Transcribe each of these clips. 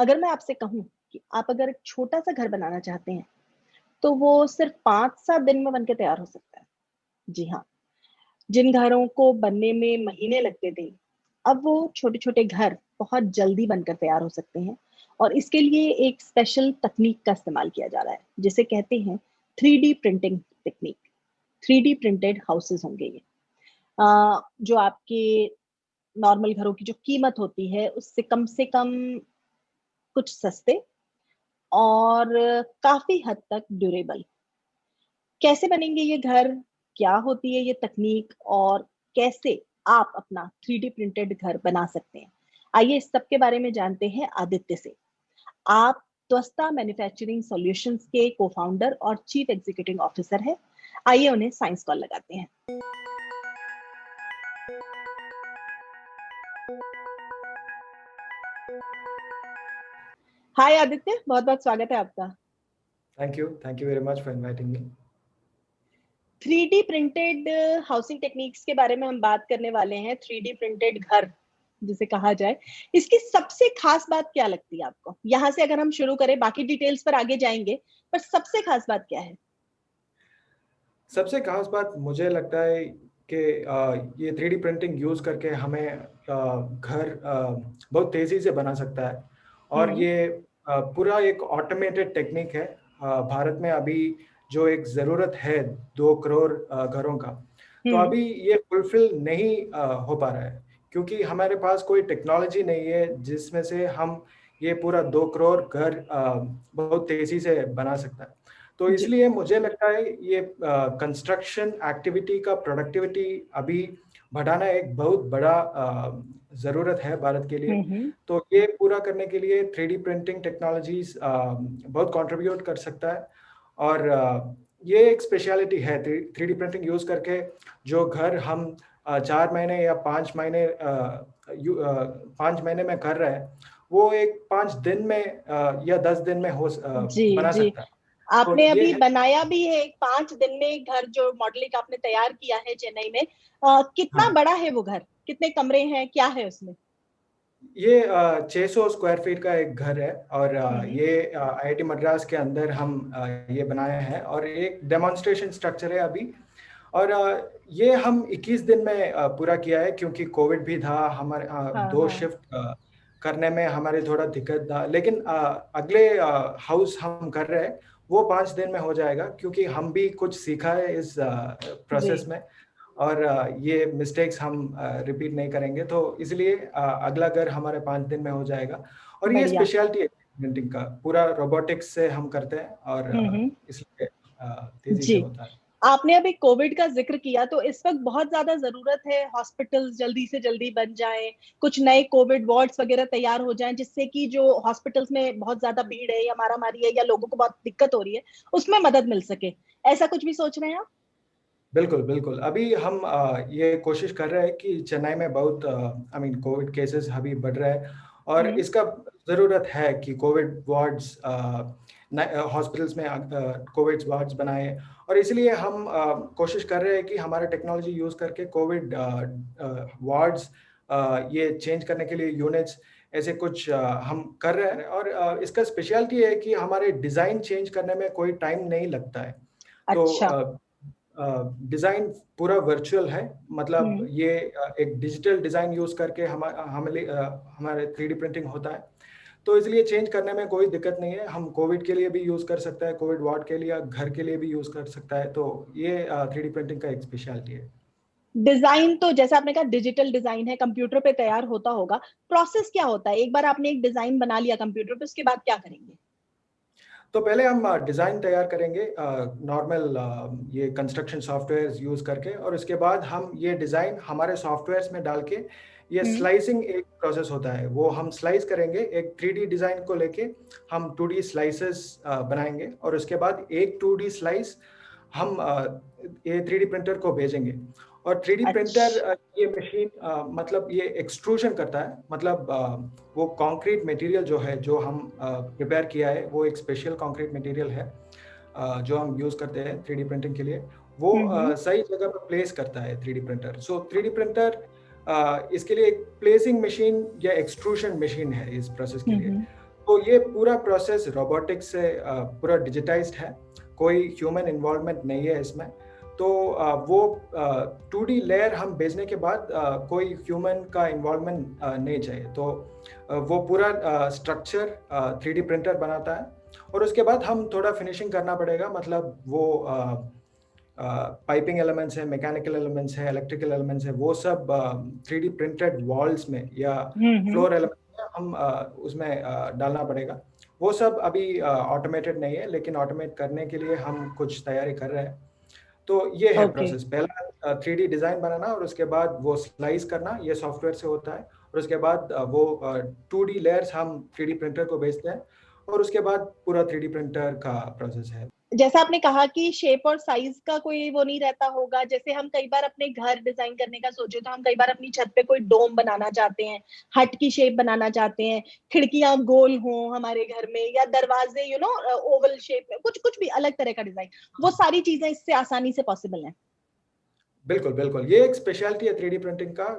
अगर मैं आपसे कहूँ कि आप अगर एक छोटा-सा घर बनाना चाहते हैं, तो वो सिर्फ़ 5-7 दिन में बन के तैयार हो सकता है। जी हाँ, जिन घरों को बनने में महीने लगते थे, अब वो छोटे-छोटे घर बहुत जल्दी बनकर तैयार हो सकते हैं और इसके लिए एक स्पेशल तकनीक का इस्तेमाल किया जा रहा है, जिसे कहते हैं 3D printing technique. 3D printed houses होंगे ये। जो आपके नॉर्मल घरों की जो कीमत होती है, उससे कम से कम कुछ सस्ते और काफ़ी हद तक ड्यूरेबल। कैसे बनेंगे ये घर? क्या होती है ये तकनीक और कैसे आप अपना 3D प्रिंटेड घर बना सकते हैं? आइए इस सब के बारे में जानते हैं आदित्य से। आप त्वस्ता मैन्युफैक्चरिंग सॉल्यूशंस के को-फाउंडर और चीफ एग्जीक्यूटिव ऑफिसर हैं। आइए उन्हें साइंस कॉल लगाते हैं। हाय आदित्य, बहुत-बहुत स्वागत है आपका। Thank you. Thank you very much for inviting me. 3D printed housing techniques के बारे में हम बात करने वाले हैं, 3D प्रिंटेड घर जिसे कहा जाए। इसकी सबसे खास बात क्या लगती है आपको? यहाँ से अगर हम शुरू करें, बाकी डिटेल्स पर आगे जाएँगे, पर सबसे खास बात क्या है? सबसे खास बात मुझे लगता है कि ये 3D प्रिंटिंग यूज़ करके हमें घर बहुत तेज़ी से बना सकता है और हुँ, ये पूरा एक ऑटोमेटेड टेक्निक है। भारत में अभी जो एक ज़रूरत है 2 करोड़ घरों का, तो हुँ, अभी ये फुलफ़िल नहीं हो पा रहा है क्योंकि हमारे पास कोई टेक्नोलॉजी नहीं है जिसमें से हम ये पूरा 2 करोड़ घर बहुत तेज़ी से बना सकता है। तो जी। इसलिए मुझे लगता है ये कंस्ट्रक्शन एक्टिविटी का प्रोडक्टिविटी अभी बढ़ाना एक बहुत बड़ा ज़रूरत है भारत के लिए। हुँ, हुँ, तो ये पूरा करने के लिए 3D प्रिंटिंग टेक्नोलॉजीज़ बहुत कंट्रीब्यूट कर सकता है और ये एक स्पेशलिटी है 3D प्रिंटिंग यूज़ करके जो घर हम 4 महीने या 5 महीने 5 महीने में कर रहे हैं, वो एक 5 दिन में या 10 दिन में जी, बना जी। सकता है। तो आपने ये अभी है बनाया भी है, 5 दिन में एक घर जो मॉडलिंग आपने तैयार किया है चेन्नई में। कितना हाँ, बड़ा है वो घर? कितने कमरे हैं? क्या है उसमें? ये 600 स्क्वायर फीट का एक घर है और हुँ, हुँ, ये आईआईटी मद्रास के अंदर हम ये बनाए हैं और एक डेमोन्स्ट्रेशन स्ट्रक्चर है अभी और ये हम 21 दिन में पूरा किया है क्योंकि कोविड भी था हमारे हाँ, 2 हाँ। शिफ्ट करने में हमारे थोड़ा दिक्कत था लेकिन अगले हाउस हम कर रहे हैं वो 5 दिन में हो जाएगा क्योंकि हम भी कुछ सीखा है इस जी, प्रोसेस में और ये मिस्टेक्स हम रिपीट नहीं करेंगे तो इसलिए अगला घर हमारे 5 दिन में हो जाएगा और ये बढ़िया। स्पेशलिटी है प्रिंटिंग का पूरा रोबोटिक्स से हम करते हैं और हुँ, हुँ। इसलिए तेजी से जी। होता है। आपने अभी कोविड का ज़िक्र किया, तो इस वक़्त बहुत ज़्यादा ज़रूरत है हॉस्पिटल्स जल्दी से जल्दी बन जाएँ, कुछ नए कोविड वार्ड्स वग़ैरह तैयार हो जाएँ, जिससे कि जो हॉस्पिटल्स में बहुत ज़्यादा भीड़ है या मारा-मारी है या लोगों को बहुत दिक्कत हो रही है, उसमें मदद मिल सके। ऐसा कुछ भी सोच रहे हैं आप? बिल्कुल, बिल्कुल। अभी हम ये कोशिश कर रहे हैं कि चेन्नई में बहुत आई मीन कोविड केसेस अभी बढ़ रहा है और हुँ, इसका ज़रूरत है कि कोविड वार्ड्स हॉस्पिटल्स में कोविड वार्ड्स बनाए और इसलिए हम कोशिश कर रहे हैं कि हमारा टेक्नोलॉजी यूज़ करके कोविड वार्ड्स ये चेंज करने के लिए यूनिट्स ऐसे कुछ हम कर रहे हैं और इसका स्पेशलिटी है कि हमारे डिज़ाइन चेंज करने में कोई टाइम नहीं लगता है। तो अच्छा। डिज़ाइन पूरा वर्चुअल है मतलब हुँ, ये एक डिजिटल डिज़ाइन यूज़ करके हमारे 3D प्रिंटिंग होता है। तो इसलिए चेंज करने में कोई दिक्कत नहीं है। हम कोविड के लिए भी यूज़ कर सकते हैं, कोविड वार्ड के लिए, घर के लिए भी यूज़ कर सकता है। तो ये 3D प्रिंटिंग का एक स्पेशलिटी है। डिज़ाइन तो जैसा आपने कहा डिजिटल डिज़ाइन है, कंप्यूटर पे तैयार होता होगा। प्रोसेस क्या होता है? एक बार आपने एक डिज़ाइन बना लिया कंप्यूटर पे, उसके बाद क्या करेंगे? तो पहले हम डिज़ाइन तैयार करेंगे नॉर्मल ये कंस्ट्रक्शन सॉफ्टवेयर्स यूज़ करके और उसके बाद हम ये डिज़ाइन हमारे सॉफ्टवेयर्स में डाल के ये हुँ, स्लाइसिंग एक प्रोसेस होता है वो हम स्लाइस करेंगे एक 3D डिज़ाइन को लेके हम 2D स्लाइसेस बनाएंगे और उसके बाद एक 2D स्लाइस हम ये 3D प्रिंटर को भेजेंगे और 3D प्रिंटर अच्छ ये मशीन मतलब ये एक्सट्रूशन करता है मतलब वो कंक्रीट मटेरियल जो है जो हम प्रिपेयर किया है वो एक स्पेशल कंक्रीट मटेरियल है जो हम यूज़ करते हैं 3D प्रिंटिंग के लिए वो हुँ, हुँ, सही जगह पर प्लेस करता है 3D प्रिंटर सो 3D प्रिंटर इसके लिए एक प्लेसिंग मशीन या एक्सट्रूशन मशीन है इस प्रोसेस के हुँ, लिए हुँ। तो ये पूरा प्रोसेस रोबोटिक्स से पूरा डिजिटाइज्ड है, कोई ह्यूमन इन्वॉल्वमेंट नहीं है इसमें। तो वो 2D लेयर हम भेजने के बाद कोई ह्यूमन का इन्वॉल्वमेंट नहीं चाहिए। तो वो पूरा स्ट्रक्चर 3D प्रिंटर बनाता है, और उसके बाद हम थोड़ा फिनिशिंग करना पड़ेगा, मतलब वो पाइपिंग एलिमेंट्स है, मैकेनिकल एलिमेंट्स है, इलेक्ट्रिकल एलिमेंट्स है, वो सब 3D प्रिंटेड वॉल्स में या फ्लोर एलिमेंट में हम उसमें डालना पड़ेगा। वो सब अभी ऑटोमेटेड नहीं है, लेकिन ऑटोमेट करने के लिए हम कुछ तैयारी कर रहे हैं। तो ये है ओके। प्रोसेस, पहला 3D डिजाइन बनाना और उसके बाद वो स्लाइस करना, ये सॉफ्टवेयर से होता है। और उसके बाद वो 2D लेयर्स हम 3D प्रिंटर को भेजते हैं, और उसके बाद पूरा 3D प्रिंटर का प्रोसेस है। जैसा आपने कहा कि शेप और साइज का कोई वो नहीं रहता होगा, जैसे हम कई बार अपने घर डिजाइन करने का सोचे तो हम कई बार अपनी छत पे कोई डोम बनाना चाहते हैं, हट की शेप बनाना चाहते हैं, खिड़कियां गोल हो हमारे घर में, या दरवाजे ओवल शेप में, कुछ कुछ भी अलग तरह का डिजाइन, वो सारी चीजें इससे आसानी से पॉसिबल है। बिल्कुल बिल्कुल, ये एक स्पेशलिटी है 3D प्रिंटिंग का,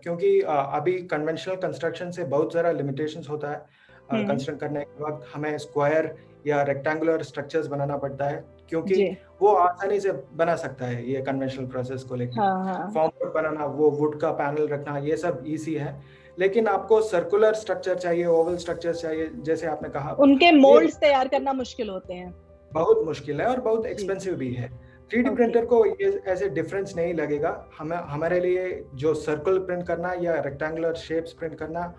क्योंकि अभी कन्वेंशनल कंस्ट्रक्शन से बहुत सारा लिमिटेशंस होता है। हम्म। कंस्ट्रक्ट करने के वक्त हमें स्क्वायर या रेक्टेंगुलर स्ट्रक्चर्स बनाना पड़ता है, क्योंकि जी। वो आसानी से बना सकता है ये कन्वेंशनल प्रोसेस को लेके। हाँ हाँ। फॉर्म वर्क बनाना, वो वुड का पैनल रखना, ये सब इजी है। लेकिन आपको सर्कुलर स्ट्रक्चर चाहिए, ओवल स्ट्रक्चर चाहिए, जैसे आपने कहा, उनके ये मोल्ड्स तैयार करना मुश्किल होते हैं। बहुत मुश्किल है और बहुत जी। एक्सपेंसिव भी है। 3D okay. प्रिंटर को ये ऐसे डिफरेंस नहीं लगेगा। हमें हमारे लिए जो सर्कल प्रिंट करना या रेक्टेंगुलर शेप्स प्रिंट करना,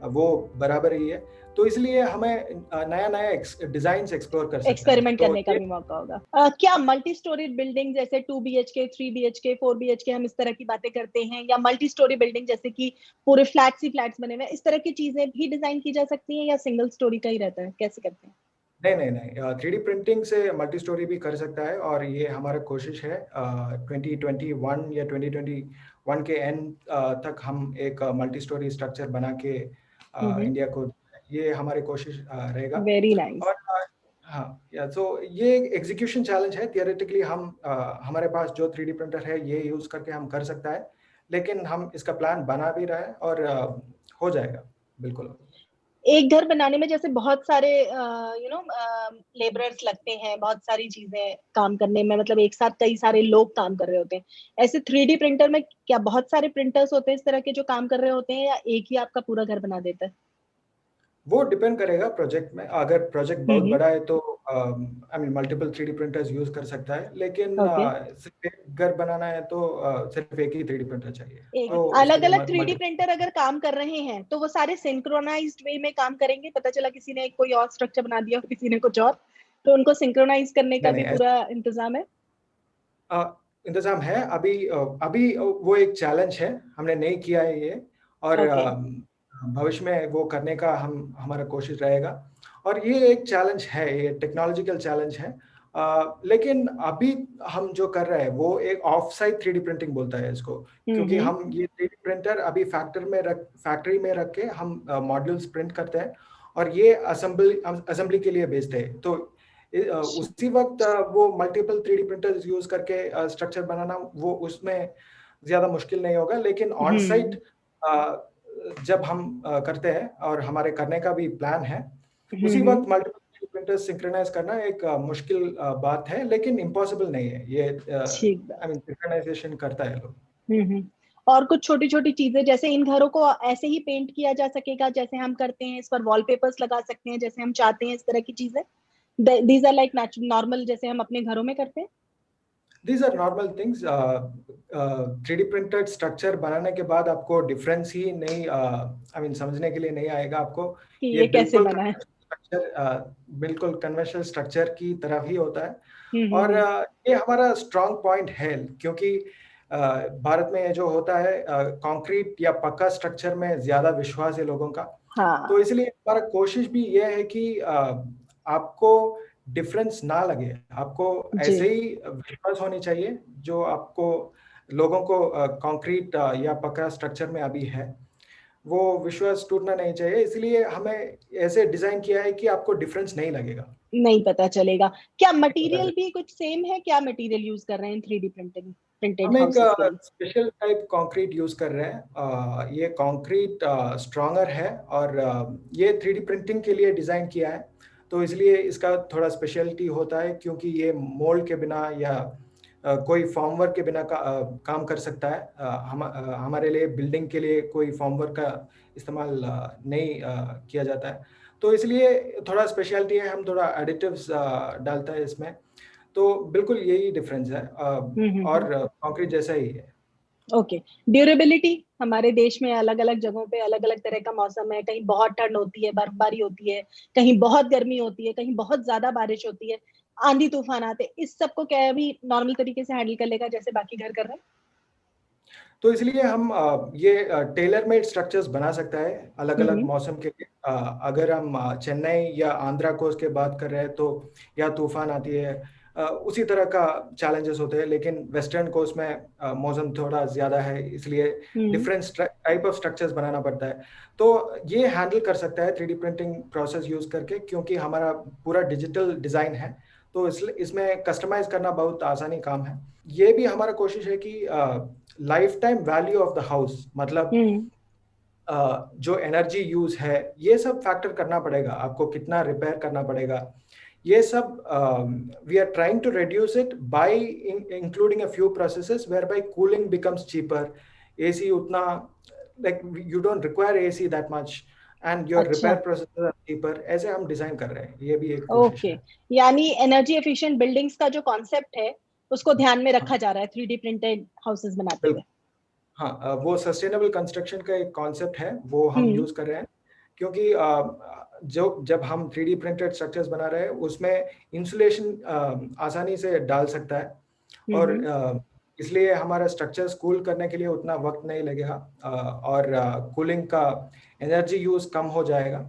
वो बराबर ही है। तो इसलिए हमें नया नया डिजाइन एक्सप्लोर कर सकता है। एक्सपेरिमेंट तो करने का ये भी मौका होगा। क्या मल्टी स्टोरी बिल्डिंग जैसे 2 BHK, 3 BHK, 4 BHK, हम इस तरह की बातें करते हैं, या मल्टी स्टोरी बिल्डिंग जैसे कि पूरे फ्लैट्स ही फ्लैट्स बने हुए हैं, इस तरह की चीजें भी डिजाइन की जा सकती हैं, या सिंगल स्टोरी का ही रहता है, कैसे करते हैं? नहीं नहीं नहीं, 3D प्रिंटिंग से मल्टी स्टोरी भी कर सकता है, और ये हमारा कोशिश है 2021 या 2021 के एंड तक हम एक मल्टी स्टोरी स्ट्रक्चर बना के इंडिया को, ये हमारी कोशिश रहेगा। Very nice. और हाँ, या तो ये एग्जीक्यूशन चैलेंज है। थियोरेटिकली हम हमारे पास जो 3D प्रिंटर है ये यूज करके हम कर सकता है, लेकिन हम इसका प्लान बना भी रहे हैं, और हो जाएगा बिल्कुल। एक घर बनाने में जैसे बहुत सारे लेबरर्स लगते हैं, बहुत सारी चीजें काम करने में, मतलब एक साथ कई सारे लोग काम कर रहे होते हैं। ऐसे 3D प्रिंटर में क्या बहुत सारे प्रिंटर्स होते हैं इस तरह के जो काम कर रहे होते हैं, या एक ही आपका पूरा घर बना देता है? वो डिपेंड करेगा प्रोजेक्ट में। अगर प्रोजेक्ट बहुत हम्म। बड़ा है तो I mean multiple 3D printers use कर सकता है, लेकिन ओके। सिर्फ एक घर बनाना है तो सिर्फ एक ही 3D प्रिंटर चाहिए। एक तो उसके अलग लिए अलग 3D मल्टीपल। प्रिंटर अगर काम कर रहे हैं तो वो सारे सिंक्रोनाइज्ड वे में काम करेंगे? पता चला किसी ने कोई और स्ट्रक्चर बना दिया और किसी ने कुछ और, तो उनको सिंक्रोनाइज करने का नहीं भी नहीं, पूरा इंतजाम है? इंतजाम है। अभी वो एक चैलेंज है, हमने नहीं किया है ये, और ओके। भविष्य में वो करने का हमारा कोशिश रहेगा। और ये एक चैलेंज है, ये टेक्नोलॉजिकल चैलेंज है। लेकिन अभी हम जो कर रहे हैं वो एक ऑफ साइट 3D प्रिंटिंग बोलता है इसको, क्योंकि हम्म। हम ये 3D प्रिंटर अभी फैक्ट्री में रख के हम मॉड्यूल्स प्रिंट करते हैं, और ये असेंबली के लिए भेजते हैं। तो उसी वक्त वो मल्टीपल 3D प्रिंटर्स यूज करके स्ट्रक्चर बनाना, वो उसमें ज्यादा मुश्किल नहीं होगा। लेकिन ऑन हम्म। साइट जब हम करते हैं, और हमारे करने का भी प्लान है, उसी हम्म। वक्त मल्टीपल 3D प्रिंटर्स सिंक्रोनाइज करना एक मुश्किल बात है, लेकिन इम्पॉसिबल नहीं है ये। ठीक आई मीन सिंक्रोनाइजेशन करता है लोग। हम्म। और कुछ छोटी छोटी चीजें, जैसे इन घरों को ऐसे ही पेंट किया जा सकेगा जैसे हम करते हैं, इस पर वॉलपेपर्स लगा सकते हैं जैसे हम चाहते हैं, इस तरह की चीजें? दीज आर लाइक नॉर्मल जैसे हम अपने घरों में करते हैं? These are normal things. 3D printed structure बनाने के बाद आपको डिफरेंस ही नहीं, आई मीन समझने के लिए नहीं आएगा आपको। कि ये ये कैसे बना है। बिल्कुल कन्वेंशनल स्ट्रक्चर की तरह ही होता है। और हम्म। ये हमारा स्ट्रॉन्ग पॉइंट है, क्योंकि भारत में ये जो होता है, कंक्रीट या पक्का स्ट्रक्चर में ज्यादा विश्वास है लोगों का। तो हाँ। इसलिए हमारा कोशिश भी ये है कि आपको डिफरेंस ना लगे, आपको जी। ऐसे ही विश्वास होनी चाहिए जो आपको लोगों को कंक्रीट या पक्का स्ट्रक्चर में अभी है, वो विश्वास टूटना नहीं चाहिए। इसलिए हमें ऐसे डिजाइन किया है कि आपको डिफरेंस नहीं लगेगा। नहीं पता चलेगा। क्या पता मटेरियल चले। भी कुछ सेम है? क्या मटेरियल यूज कर रहे हैं 3D प्रिंटिंग? प्रिंटेड हम एक हाउसेस के लिए? स्पेशल टाइप कंक्रीट यूज कर रहे हैं। ये कंक्रीट स्ट्रॉन्गर है और ये 3D प्रिंटिंग के लिए डिजाइन किया है, तो इसलिए इसका थोड़ा स्पेशलिटी होता है क्योंकि ये मोल्ड के बिना या कोई फॉर्मवर्क के बिना काम कर सकता है। हमारे लिए बिल्डिंग के लिए कोई फॉर्मवर्क का इस्तेमाल नहीं किया जाता है, तो इसलिए थोड़ा स्पेशलिटी है। हम थोड़ा एडिटिव्स डालता है इसमें, तो बिल्कुल यही डिफरेंस है और कंक्रीट जैसा ही है। ओके। ड्यूरेबिलिटी, हमारे देश में अलग अलग जगहों पे अलग अलग तरह का मौसम है, कहीं बहुत ठंड होती है, बर्फबारी होती है, कहीं बहुत गर्मी होती है, कहीं बहुत ज्यादा बारिश होती है, आंधी तूफान आते हैं, इस सब को क्या अभी नॉर्मल तरीके से हैंडल कर लेगा जैसे बाकी घर कर रहे हैं? तो इसलिए हम ये टेलर मेड स्ट्रक्चर्स बना सकता है अलग अलग हम्म। मौसम के लिए। अगर हम चेन्नई या आंध्रा कोस्ट की बात कर रहे हैं तो या तूफान आती है, उसी तरह का चैलेंजेस होते हैं, लेकिन वेस्टर्न कोस्ट में मौसम थोड़ा ज़्यादा है, इसलिए हम्म। डिफरेंट टाइप ऑफ स्ट्रक्चर्स बनाना पड़ता है। तो ये हैंडल कर सकता है 3D प्रिंटिंग प्रोसेस यूज़ करके, क्योंकि हमारा पूरा डिजिटल डिज़ाइन है, तो इसमें कस्टमाइज करना बहुत आसानी काम है। ये भी हमारा कोशिश है कि life time value of the house, मतलब हम्म। जो एनर्जी यूज है, ये सब फैक्टर करना पड़ेगा, आपको कितना रिपेयर करना पड़ेगा, ये सब we are trying to reduce it by including a few processes where by cooling becomes cheaper. AC उतना, like you don't require AC that much and your अच्छा। Repair processes are cheaper. ऐसे हम design कर रहे हैं, ये भी एक कोशिश ओके। है। यानी एनर्जी एफिशिएंट बिल्डिंग्स का जो कॉन्सेप्ट है उसको ध्यान में हाँ, रखा जा रहा है 3D प्रिंटेड हाउसेस बनाते हुए। बिल्कुल। हाँ, वो सस्टेनेबल कंस्ट्रक्शन का एक कॉन्सेप्ट है, वो हम हम्म। यूज कर रहे हैं, क्योंकि जो जब हम 3D प्रिंटेड स्ट्रक्चर्स बना रहे हैं उसमें इंसुलेशन आसानी से डाल सकता है, और हम्म। इसलिए हमारा स्ट्रक्चर्स कूल करने के लिए उतना वक्त नहीं लगेगा, और कूलिंग का एनर्जी यूज कम हो जाएगा।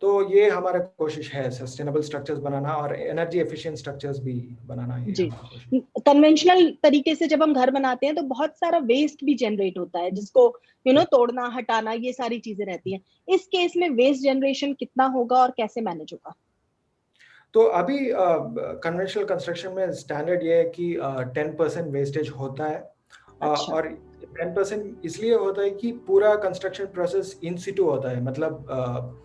तो ये हमारा कोशिश है, सस्टेनेबल स्ट्रक्चर्स बनाना और एनर्जी एफिशिएंट स्ट्रक्चर्स भी बनाना, ये जी। हमारा कोशिश। कन्वेंशनल तरीके से जब हम घर बनाते हैं तो बहुत सारा वेस्ट भी जनरेट होता है जिसको तोड़ना हटाना ये सारी चीजें रहती हैं। इस केस में वेस्ट जनरेशन कितना होगा और कैसे मैनेज होगा? तो अभी कन्वेंशनल कंस्ट्रक्शन में स्टैंडर्ड ये है कि 10% वेस्टेज होता है, अच्छा। और 10% इसलिए होता है कि पूरा कंस्ट्रक्शन प्रोसेस इन सिटू होता है, मतलब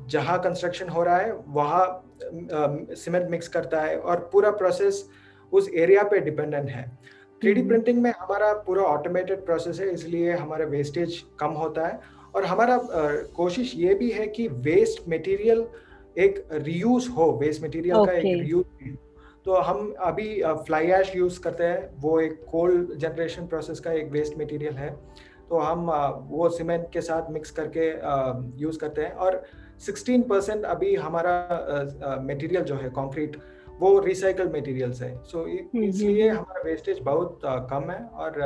जहाँ कंस्ट्रक्शन हो रहा है वहाँ सीमेंट मिक्स करता है, और पूरा प्रोसेस उस एरिया पे डिपेंडेंट है। 3D हम्म। प्रिंटिंग में हमारा पूरा ऑटोमेटेड प्रोसेस है, इसलिए हमारा वेस्टेज कम होता है, और हमारा कोशिश ये भी है कि वेस्ट मटेरियल एक रीयूज हो, वेस्ट मटेरियल का ओके। एक रीयूज। तो हम अभी फ्लाई ऐश यूज करते हैं, वो एक कोल्ड जनरेशन प्रोसेस का एक वेस्ट मटेरियल है, तो हम वो सीमेंट के साथ मिक्स करके यूज करते हैं, और 16% अभी हमारा मटेरियल जो है कंक्रीट, वो रिसाइकल मटेरियल्स है, सो इसलिए हम्म। हमारा वेस्टेज बहुत कम है, और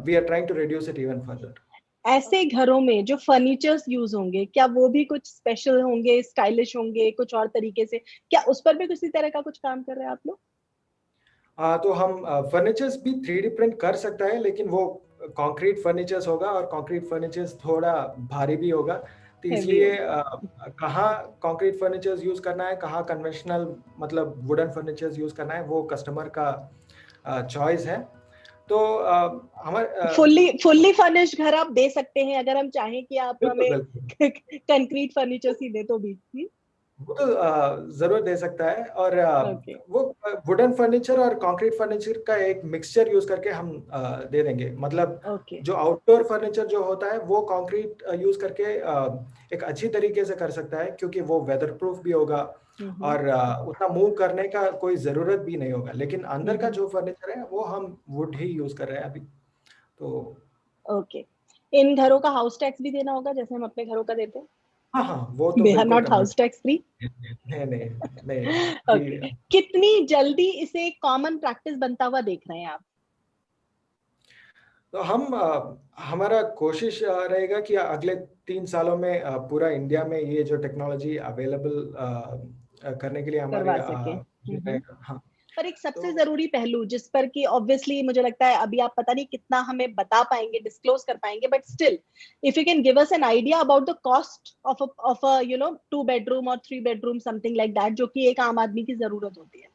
we are trying to reduce it even further. ऐसे घरों में जो फर्नीचर्स यूज होंगे क्या वो भी कुछ स्पेशल होंगे, स्टाइलिश होंगे कुछ और तरीके से? क्या उस पर भी किसी तरह का कुछ काम कर रहे हैं आप लोग? तो हम फर्नीचर्स भी 3D प्रिंट कर सकता है, लेकिन वो कंक्रीट फर्नीचर्स होगा, और कंक्रीट फर्नीचर्स थोड़ा भारी भी होगा, तो हैवी इसलिए होगा। कहाँ कंक्रीट फर्नीचर्स यूज करना है, कहाँ कन्वेंशनल मतलब वुडन फर्नीचर्स यूज करना है, वो कस्टमर का चॉइस है। तो हमारे फुल्ली फुल्ली फर्निश्ड घर आप दे सकते हैं अगर हम चाहें कि आप बिल्कुल हमें बिल्कुल, कंक्रीट फर्नीचर ही दे तो भी? वो तो जरूर दे सकता है, और ओके। वो वुडन फर्नीचर और कंक्रीट फर्नीचर का एक मिक्सचर यूज करके हम दे देंगे, मतलब ओके। जो आउटडोर फर्नीचर जो होता है वो कंक्रीट यूज करके एक अच्छी तरीके से कर सकता है, क्योंकि वो वेदर प्रूफ भी होगा, हम्म। और उतना मूव करने का कोई जरूरत भी नहीं होगा, लेकिन अंदर का हम्म। जो फर्नीचर है वो हम वुड ही यूज कर रहे हैं अभी, तो ओके। इन घरों का हाउस टैक्स भी देना होगा जैसे हम अपने घरों का देते हैं? हाँ हाँ, वो तो दे आर बिल्कुल नॉट करना हाउस टैक्स फ्री? चाहिए। नहीं नहीं नहीं, ओके। अभी कितनी जल्दी इसे कॉमन प्रैक्टिस बनता हुआ देख रहे हैं आप? तो हम हमारा कोशिश रहेगा कि अगले 3 सालों में पूरा इंडिया में ये जो टेक्नोलॉजी अवेलेबल करने के लिए हमारे करवा सके। ये रहेगा। हाँ, पर एक सबसे तो जरूरी पहलू जिस पर कि ऑब्वियसली मुझे लगता है अभी आप पता नहीं कितना हमें बता पाएंगे, डिस्क्लोज कर पाएंगे, but still if you can give us an idea about the cost of a 2 bedroom और 3 बेडरूम समथिंग लाइक दैट जो कि एक आम आदमी की जरूरत होती है।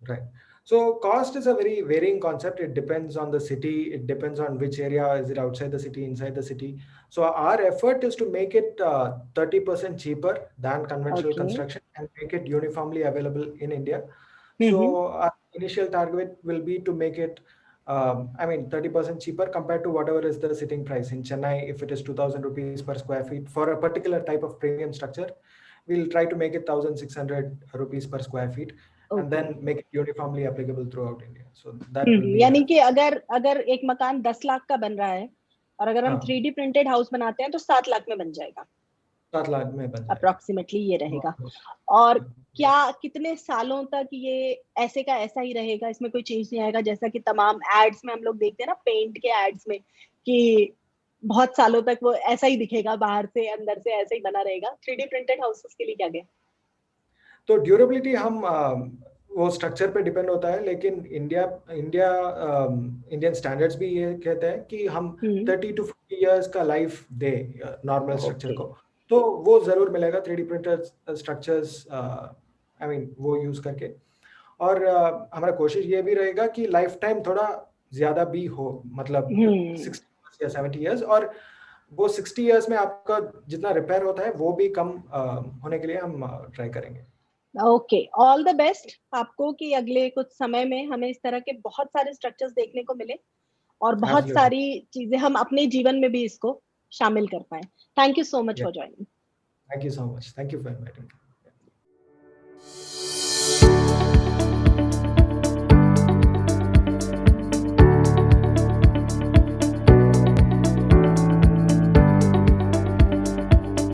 Right, So cost is a very varying concept. It depends on the city. It depends on which area. Is it outside the city, inside the city? So our effort is to make it 30% cheaper than conventional Okay. construction and make it uniformly available in India. So Mm-hmm. our initial target will be to make it, 30% cheaper compared to whatever is the sitting price in Chennai. If it is 2,000 rupees per square feet for a particular type of premium structure, we'll try to make it 1,600 rupees per square feet, and Okay. then make it uniformly applicable throughout India. So that will be यानी our, कि अगर अगर एक मकान 10 लाख का बन रहा है और अगर हम हाँ, 3D प्रिंटेड हाउस बनाते हैं तो 7 लाख में बन जाएगा 7 लाख में बन जाएगा। अप्रोक्सीमेटली, ये रहेगा। बहुत- और क्या कितने सालों तक ये ऐसे का ऐसा ही रहेगा, इसमें कोई चेंज नहीं आएगा? जैसा कि तमाम एड्स में हम लोग देखते हैं ना, पेंट के एड्स में, कि बहुत सालों तक वो ऐसा ही दिखेगा, बाहर से अंदर से ऐसा ही बना रहेगा। 3D प्रिंटेड हाउसेस के लिए क्या गया? तो ड्यूरेबिलिटी हम वो स्ट्रक्चर पे डिपेंड होता है, लेकिन इंडियन स्टैंडर्ड्स भी ये कहते हैं कि हम 30 to 40 इयर्स का लाइफ दे नॉर्मल स्ट्रक्चर ओके। को, तो वो जरूर मिलेगा 3D प्रिंटेड स्ट्रक्चर्स, वो यूज करके। और हमारा कोशिश ये भी रहेगा कि लाइफ टाइम थोड़ा ज्यादा भी हो, मतलब 60 या 70 इयर्स, और वो 60 इयर्स में आपका जितना रिपेयर होता है वो भी कम होने के लिए हम ट्राई करेंगे। ओके, ऑल द बेस्ट आपको, कि अगले कुछ समय में हमें इस तरह के बहुत सारे स्ट्रक्चर्स देखने को मिले और बहुत Absolutely. सारी चीजें हम अपने जीवन में भी इसको शामिल कर पाए। Thank you so much Yeah. For joining. Thank you so much. Thank you for inviting me.